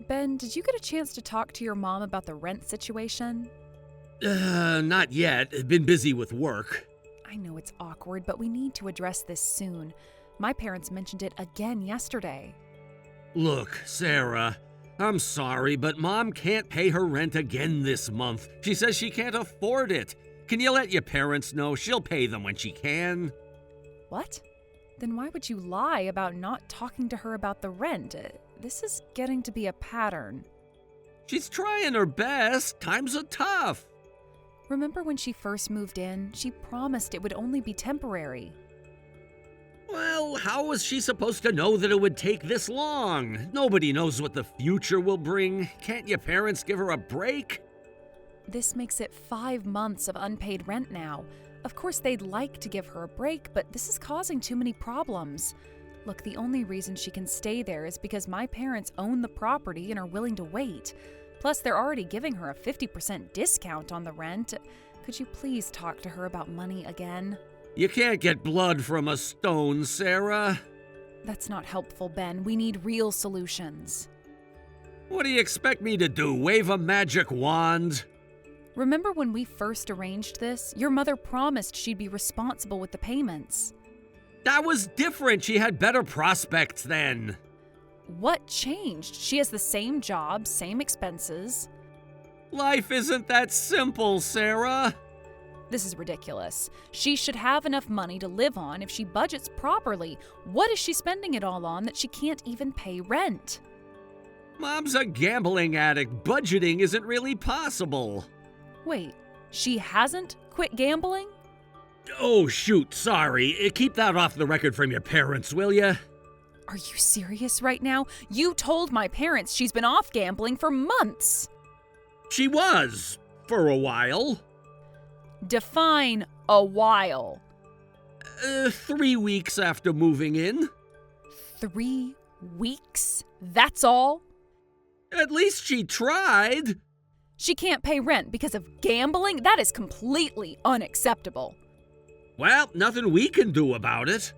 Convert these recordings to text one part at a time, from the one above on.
Ben, did you get a chance to talk to your mom about the rent situation? Not yet. Been busy with work. I know it's awkward, but we need to address this soon. My parents mentioned it again yesterday. Look, Sarah, I'm sorry, but Mom can't pay her rent again this month. She says she can't afford it. Can you let your parents know? She'll pay them when she can. What? Then why would you lie about not talking to her about the rent? This is getting to be a pattern. She's trying her best. Times are tough. Remember when she first moved in? She promised it would only be temporary. Well, how was she supposed to know that it would take this long? Nobody knows what the future will bring. Can't your parents give her a break? This makes it 5 months of unpaid rent now. Of course, they'd like to give her a break, but this is causing too many problems. Look, the only reason she can stay there is because my parents own the property and are willing to wait. Plus, they're already giving her a 50% discount on the rent. Could you please talk to her about money again? You can't get blood from a stone, Sarah. That's not helpful, Ben. We need real solutions. What do you expect me to do, wave a magic wand? Remember when we first arranged this? Your mother promised she'd be responsible with the payments. That was different. She had better prospects then. What changed? She has the same job, same expenses. Life isn't that simple, Sarah. This is ridiculous. She should have enough money to live on if she budgets properly. What is she spending it all on that she can't even pay rent? Mom's a gambling addict. Budgeting isn't really possible. Wait, she hasn't quit gambling? Oh, shoot, sorry. Keep that off the record from your parents, will ya? Are you serious right now? You told my parents she's been off gambling for months. She was, for a while. Define a while. 3 weeks after moving in. 3 weeks? That's all? At least she tried. She can't pay rent because of gambling? That is completely unacceptable. Well, nothing we can do about it.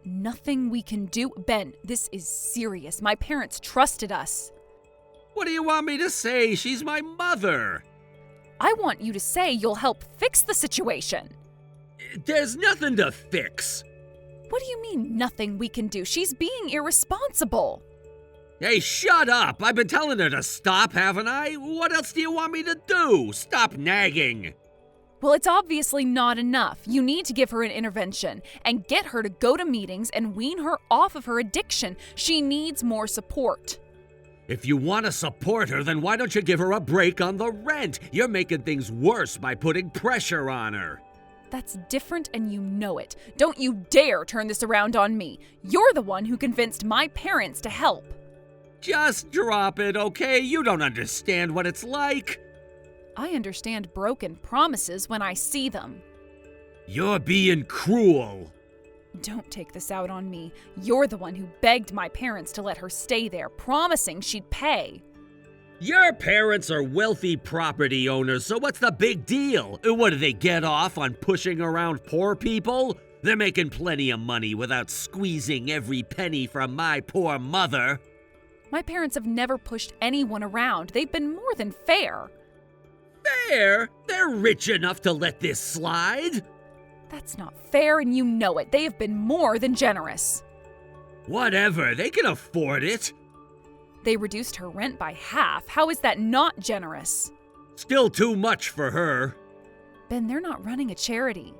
Nothing we can do? Ben, this is serious. My parents trusted us. What do you want me to say? She's my mother. I want you to say you'll help fix the situation. There's nothing to fix. What do you mean, nothing we can do? She's being irresponsible. Hey, shut up. I've been telling her to stop, haven't I? What else do you want me to do? Stop nagging. Well, it's obviously not enough. You need to give her an intervention and get her to go to meetings and wean her off of her addiction. She needs more support. If you want to support her, then why don't you give her a break on the rent? You're making things worse by putting pressure on her. That's different and you know it. Don't you dare turn this around on me. You're the one who convinced my parents to help. Just drop it, okay? You don't understand what it's like. I understand broken promises when I see them. You're being cruel. Don't take this out on me. You're the one who begged my parents to let her stay there, promising she'd pay. Your parents are wealthy property owners, so what's the big deal? What do they get off on pushing around poor people? They're making plenty of money without squeezing every penny from my poor mother. My parents have never pushed anyone around. They've been more than fair. Fair? They're rich enough to let this slide. That's not fair, and you know it. They have been more than generous. Whatever, they can afford it. They reduced her rent by half. How is that not generous? Still too much for her. Ben, they're not running a charity.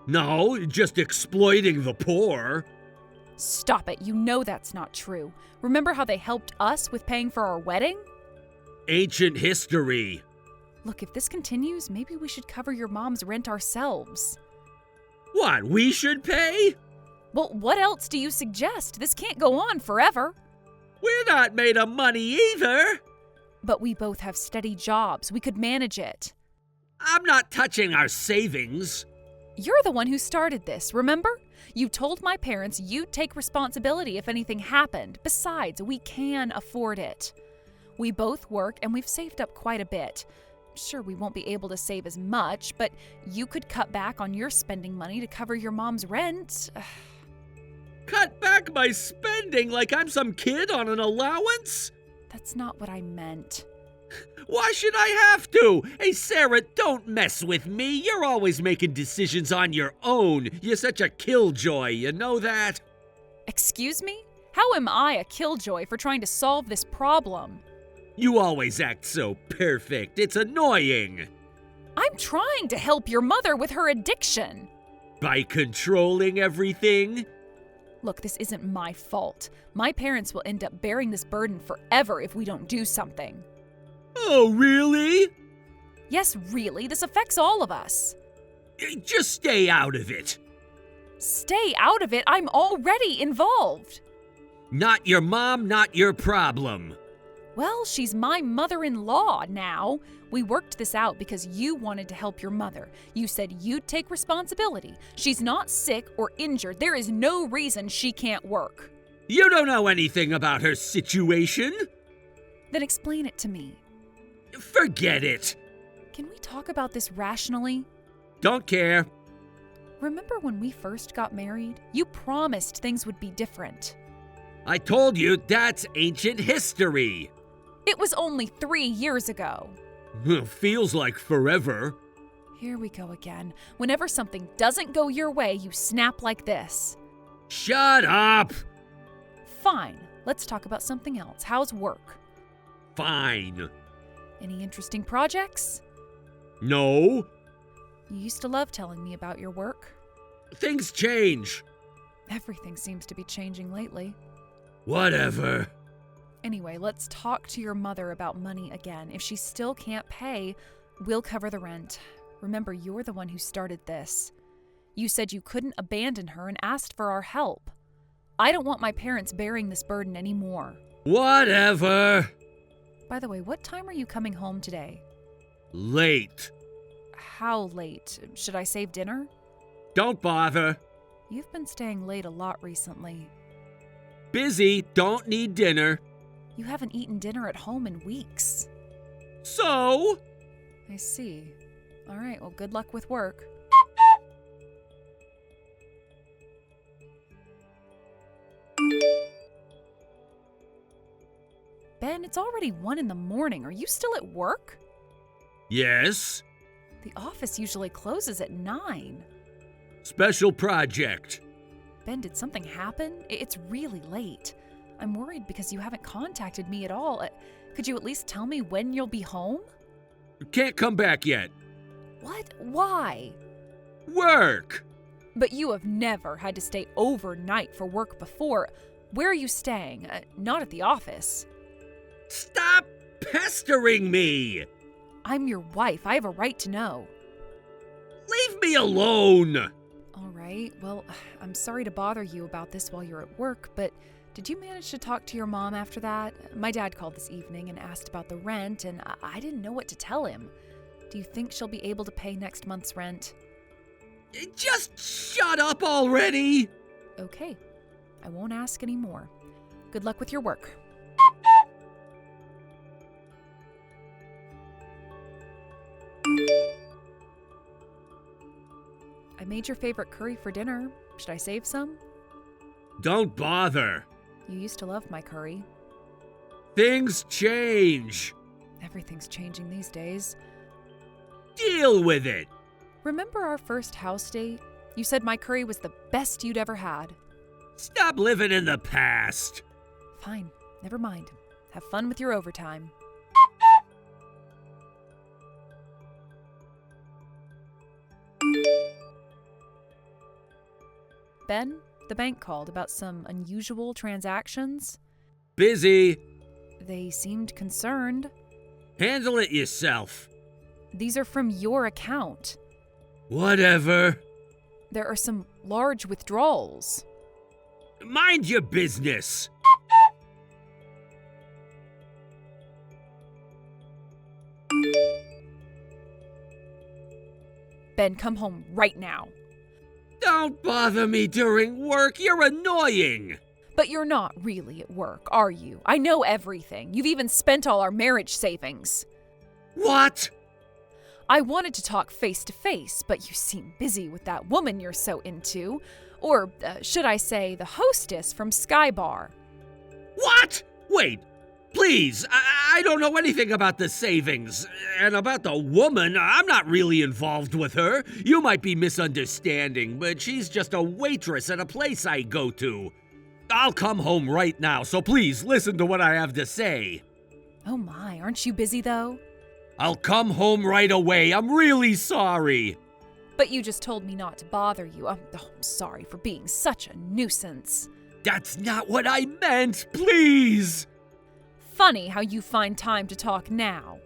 No, just exploiting the poor. Stop it. You know that's not true. Remember how they helped us with paying for our wedding? Ancient history. Look, if this continues, maybe we should cover your mom's rent ourselves. What, we should pay? Well, what else do you suggest? This can't go on forever. We're not made of money either. But we both have steady jobs. We could manage it. I'm not touching our savings. You're the one who started this, remember? You told my parents you'd take responsibility if anything happened. Besides, we can afford it. We both work and we've saved up quite a bit. Sure, we won't be able to save as much, but you could cut back on your spending money to cover your mom's rent. Cut back my spending like I'm some kid on an allowance? That's not what I meant. Why should I have to? Hey, Sarah, don't mess with me. You're always making decisions on your own. You're such a killjoy, you know that? Excuse me? How am I a killjoy for trying to solve this problem? You always act so perfect. It's annoying. I'm trying to help your mother with her addiction. By controlling everything? Look, this isn't my fault. My parents will end up bearing this burden forever if we don't do something. Oh, really? Yes, really, this affects all of us. Just stay out of it. Stay out of it, I'm already involved. Not your mom, not your problem. Well, she's my mother-in-law now. We worked this out because you wanted to help your mother. You said you'd take responsibility. She's not sick or injured. There is no reason she can't work. You don't know anything about her situation. Then explain it to me. Forget it. Can we talk about this rationally? Don't care. Remember when we first got married? You promised things would be different. I told you that's ancient history. It was only 3 years ago. Feels like forever. Here we go again. Whenever something doesn't go your way, you snap like this. Shut up! Fine. Let's talk about something else. How's work? Fine. Any interesting projects? No. You used to love telling me about your work. Things change. Everything seems to be changing lately. Whatever. Anyway, let's talk to your mother about money again. If she still can't pay, we'll cover the rent. Remember, you're the one who started this. You said you couldn't abandon her and asked for our help. I don't want my parents bearing this burden anymore. Whatever. By the way, what time are you coming home today? Late. How late? Should I save dinner? Don't bother. You've been staying late a lot recently. Busy, don't need dinner. You haven't eaten dinner at home in weeks. So? I see. All right, well, good luck with work. Ben, it's already 1 a.m. Are you still at work? Yes. The office usually closes at 9. Special project. Ben, did something happen? It's really late. I'm worried because you haven't contacted me at all. Could you at least tell me when you'll be home? Can't come back yet. What? Why? Work. But you have never had to stay overnight for work before. Where are you staying? Not at the office. Stop pestering me. I'm your wife. I have a right to know. Leave me alone. All right. Well, I'm sorry to bother you about this while you're at work, but did you manage to talk to your mom after that? My dad called this evening and asked about the rent, and I didn't know what to tell him. Do you think she'll be able to pay next month's rent? Just shut up already. Okay. I won't ask anymore. Good luck with your work. I made your favorite curry for dinner. Should I save some? Don't bother. You used to love my curry. Things change. Everything's changing these days. Deal with it. Remember our first house date? You said my curry was the best you'd ever had. Stop living in the past. Fine, never mind. Have fun with your overtime. Ben, the bank called about some unusual transactions. Busy. They seemed concerned. Handle it yourself. These are from your account. Whatever. There are some large withdrawals. Mind your business. Ben, come home right now. Don't bother me during work. You're annoying. But you're not really at work, are you? I know everything. You've even spent all our marriage savings. What? I wanted to talk face to face, but you seem busy with that woman you're so into. Or should I say, the hostess from Sky Bar. What? Wait, Please, I don't know anything about the savings. And about the woman, I'm not really involved with her. You might be misunderstanding, but she's just a waitress at a place I go to. I'll come home right now, so please listen to what I have to say. Oh my, aren't you busy though? I'll come home right away. I'm really sorry. But you just told me not to bother you. I'm sorry for being such a nuisance. That's not what I meant, please. Funny how you find time to talk now.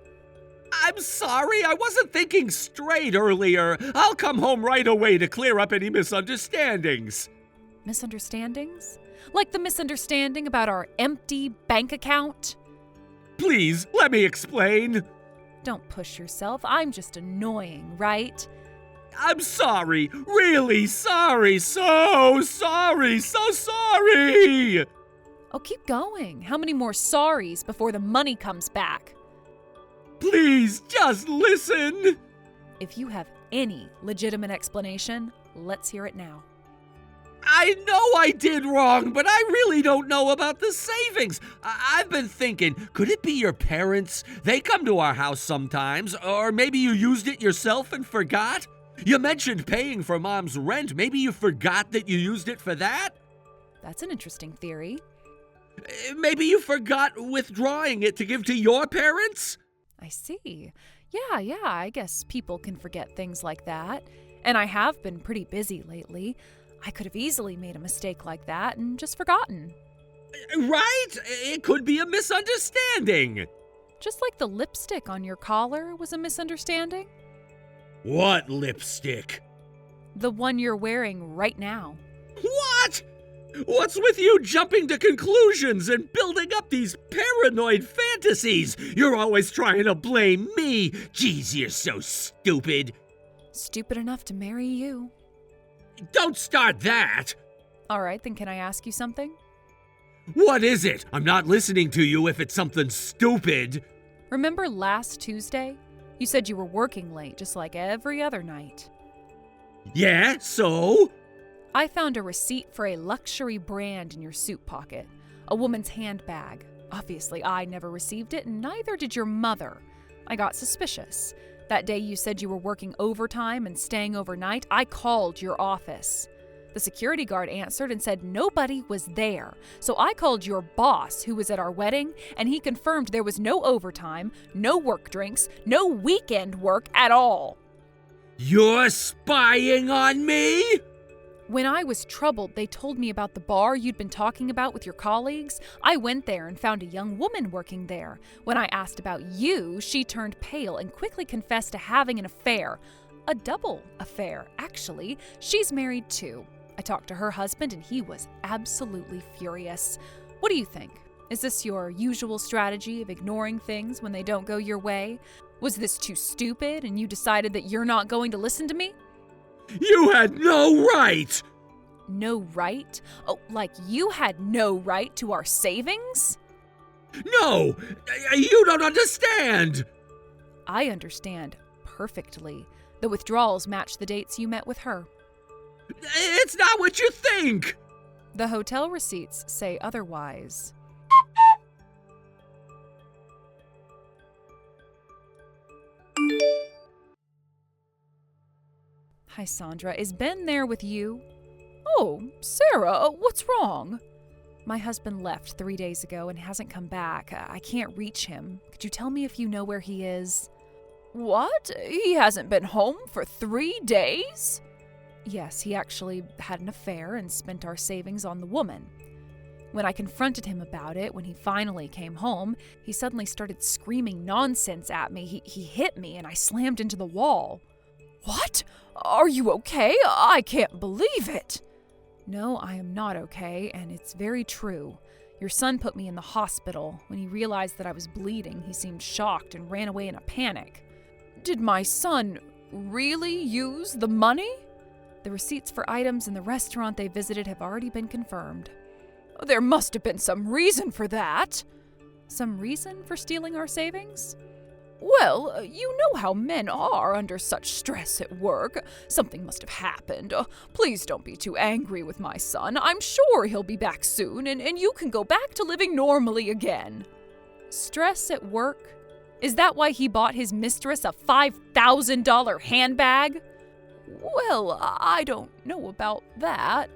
I'm sorry, I wasn't thinking straight earlier. I'll come home right away to clear up any misunderstandings. Misunderstandings? Like the misunderstanding about our empty bank account? Please, let me explain. Don't push yourself. I'm just annoying, right? I'm sorry, really sorry, so sorry, so sorry! Oh, keep going. How many more sorries before the money comes back? Please, just listen! If you have any legitimate explanation, let's hear it now. I know I did wrong, but I really don't know about the savings. I've been thinking, could it be your parents? They come to our house sometimes, or maybe you used it yourself and forgot? You mentioned paying for Mom's rent. Maybe you forgot that you used it for that? That's an interesting theory. Maybe you forgot withdrawing it to give to your parents? I see. Yeah, I guess people can forget things like that. And I have been pretty busy lately. I could have easily made a mistake like that and just forgotten. Right? It could be a misunderstanding. Just like the lipstick on your collar was a misunderstanding. What lipstick? The one you're wearing right now. What? What's with you jumping to conclusions and building up these paranoid fantasies? You're always trying to blame me. Jeez, you're so stupid. Stupid enough to marry you. Don't start that. All right, then can I ask you something? What is it? I'm not listening to you if it's something stupid. Remember last Tuesday? You said you were working late, just like every other night. Yeah, so? I found a receipt for a luxury brand in your suit pocket. A woman's handbag. Obviously, I never received it, and neither did your mother. I got suspicious. That day you said you were working overtime and staying overnight, I called your office. The security guard answered and said nobody was there. So I called your boss, who was at our wedding, and he confirmed there was no overtime, no work drinks, no weekend work at all. You're spying on me? When I was troubled, they told me about the bar you'd been talking about with your colleagues. I went there and found a young woman working there. When I asked about you, she turned pale and quickly confessed to having an affair. A double affair, actually. She's married too. I talked to her husband and he was absolutely furious. What do you think? Is this your usual strategy of ignoring things when they don't go your way? Was this too stupid and you decided that you're not going to listen to me? You had no right! No right? Oh, like you had no right to our savings? No! You don't understand! I understand perfectly. The withdrawals match the dates you met with her. It's not what you think! The hotel receipts say otherwise. Hi, Sandra. Is Ben there with you? Oh, Sarah, what's wrong? My husband left 3 days ago and hasn't come back. I can't reach him. Could you tell me if you know where he is? What? He hasn't been home for 3 days? Yes, he actually had an affair and spent our savings on the woman. When I confronted him about it, when he finally came home, he suddenly started screaming nonsense at me. He hit me and I slammed into the wall. What? Are you okay? I can't believe it. No, I am not okay, and it's very true. Your son put me in the hospital. When he realized that I was bleeding, he seemed shocked and ran away in a panic. Did my son really use the money? The receipts for items in the restaurant they visited have already been confirmed. There must have been some reason for that. Some reason for stealing our savings? Well, you know how men are under such stress at work. Something must have happened. Please don't be too angry with my son. I'm sure he'll be back soon, and you can go back to living normally again. Stress at work? Is that why he bought his mistress a $5,000 handbag? Well, I don't know about that.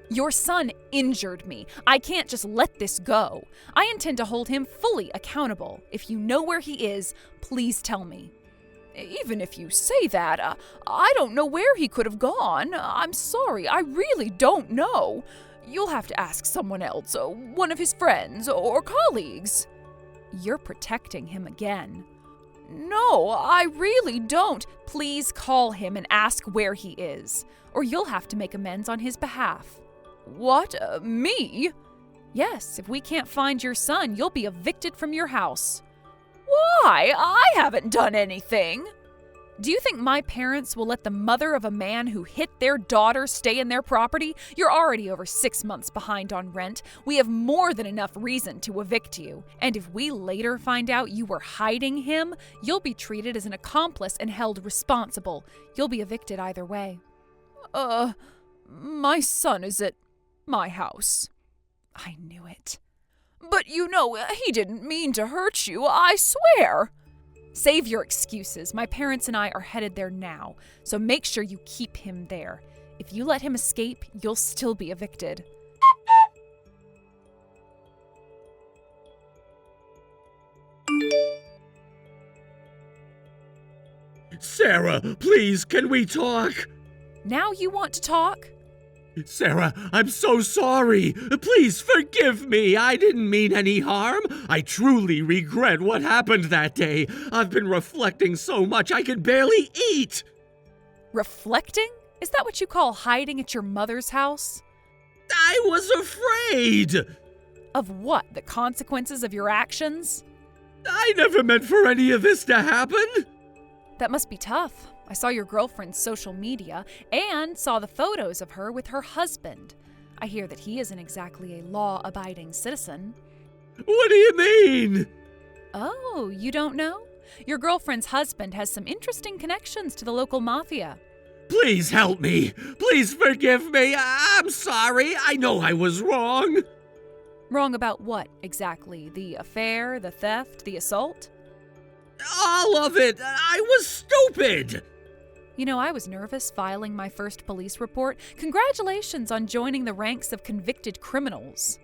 Your son injured me. I can't just let this go. I intend to hold him fully accountable. If you know where he is, please tell me. Even if you say that, I don't know where he could have gone. I'm sorry, I really don't know. You'll have to ask someone else, one of his friends or colleagues. You're protecting him again. No, I really don't. Please call him and ask where he is, or you'll have to make amends on his behalf. What? Me? Yes, if we can't find your son, you'll be evicted from your house. Why? I haven't done anything. Do you think my parents will let the mother of a man who hit their daughter stay in their property? You're already over 6 months behind on rent. We have more than enough reason to evict you. And if we later find out you were hiding him, you'll be treated as an accomplice and held responsible. You'll be evicted either way. My son is at my house. I knew it. But you know, he didn't mean to hurt you, I swear. Save your excuses. My parents and I are headed there now, so make sure you keep him there. If you let him escape, you'll still be evicted. Sarah, please, can we talk? Now you want to talk? Sarah, I'm so sorry. Please forgive me. I didn't mean any harm. I truly regret what happened that day. I've been reflecting so much I can barely eat. Reflecting? Is that what you call hiding at your mother's house? I was afraid. Of what? The consequences of your actions? I never meant for any of this to happen. That must be tough. I saw your girlfriend's social media and saw the photos of her with her husband. I hear that he isn't exactly a law-abiding citizen. What do you mean? Oh, you don't know? Your girlfriend's husband has some interesting connections to the local mafia. Please help me. Please forgive me. I'm sorry. I know I was wrong. Wrong about what, exactly? The affair, the theft, the assault? All of it. I was stupid. You know, I was nervous filing my first police report. Congratulations on joining the ranks of convicted criminals.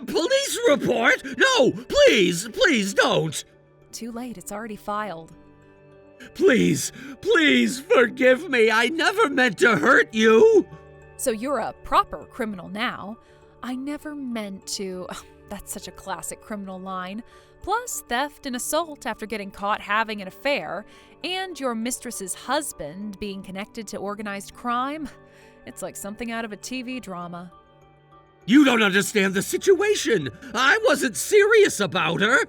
Police report? No, please don't. Too late, it's already filed. Please forgive me. I never meant to hurt you. So you're a proper criminal now. I never meant to. That's such a classic criminal line. Plus theft and assault after getting caught having an affair, and your mistress's husband being connected to organized crime. It's like something out of a TV drama. You don't understand the situation. I wasn't serious about her.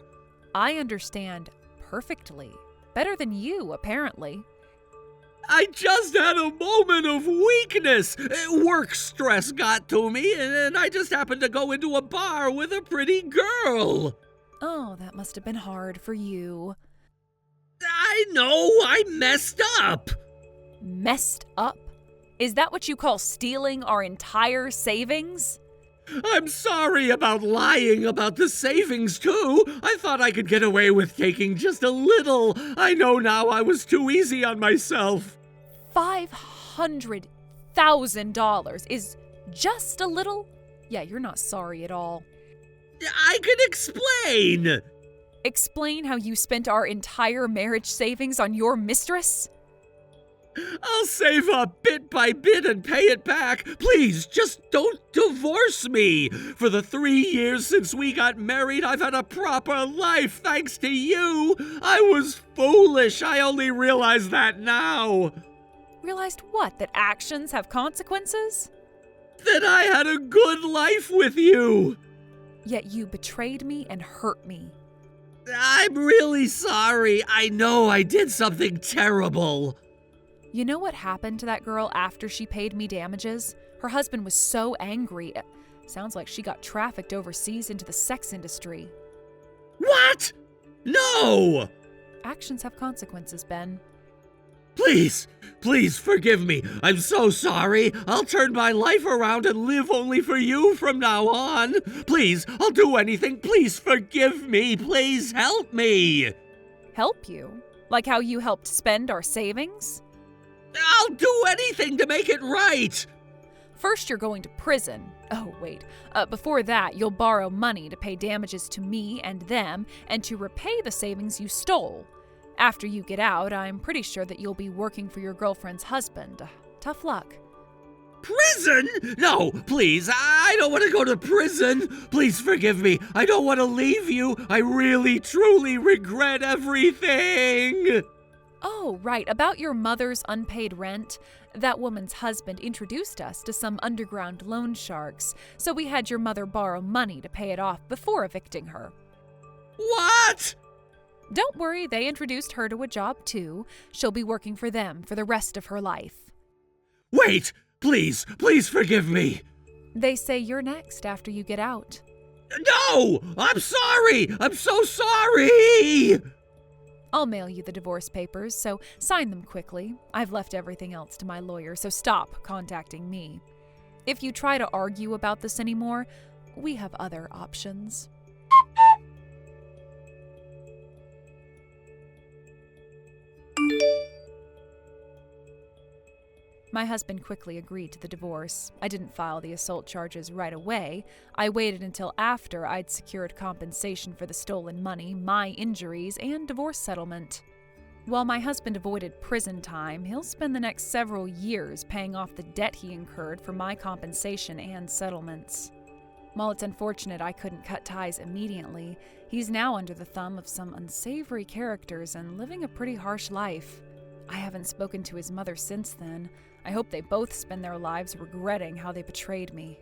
I understand perfectly. Better than you, apparently. I just had a moment of weakness. Work stress got to me, and I just happened to go into a bar with a pretty girl. Oh, that must have been hard for you. I know, I messed up. Messed up? Is that what you call stealing our entire savings? I'm sorry about lying about the savings, too. I thought I could get away with taking just a little. I know now I was too easy on myself. $500,000 is just a little? Yeah, you're not sorry at all. I can explain. Explain how you spent our entire marriage savings on your mistress? I'll save up bit by bit and pay it back. Please, just don't divorce me. For the 3 years since we got married, I've had a proper life thanks to you. I was foolish. I only realize that now. Realized what? That actions have consequences? That I had a good life with you. Yet you betrayed me and hurt me. I'm really sorry. I know I did something terrible. You know what happened to that girl after she paid me damages? Her husband was so angry. Sounds like she got trafficked overseas into the sex industry. What? No! Actions have consequences, Ben. Please, please forgive me. I'm so sorry. I'll turn my life around and live only for you from now on. Please, I'll do anything. Please forgive me. Please help me. Help you? Like how you helped spend our savings? I'll do anything to make it right. First, you're going to prison. Oh, wait. Before that, you'll borrow money to pay damages to me and them and to repay the savings you stole. After you get out, I'm pretty sure that you'll be working for your girlfriend's husband. Tough luck. Prison? No, please, I don't want to go to prison. Please forgive me. I don't want to leave you. I really, truly regret everything. Oh, right. About your mother's unpaid rent. That woman's husband introduced us to some underground loan sharks, so we had your mother borrow money to pay it off before evicting her. What? Don't worry, they introduced her to a job too. She'll be working for them for the rest of her life. Wait, please forgive me. They say you're next after you get out. No! I'm sorry! I'm so sorry! I'll mail you the divorce papers, so sign them quickly. I've left everything else to my lawyer, so stop contacting me. If you try to argue about this anymore, we have other options. My husband quickly agreed to the divorce. I didn't file the assault charges right away. I waited until after I'd secured compensation for the stolen money, my injuries, and divorce settlement. While my husband avoided prison time, he'll spend the next several years paying off the debt he incurred for my compensation and settlements. While it's unfortunate I couldn't cut ties immediately, he's now under the thumb of some unsavory characters and living a pretty harsh life. I haven't spoken to his mother since then. I hope they both spend their lives regretting how they betrayed me.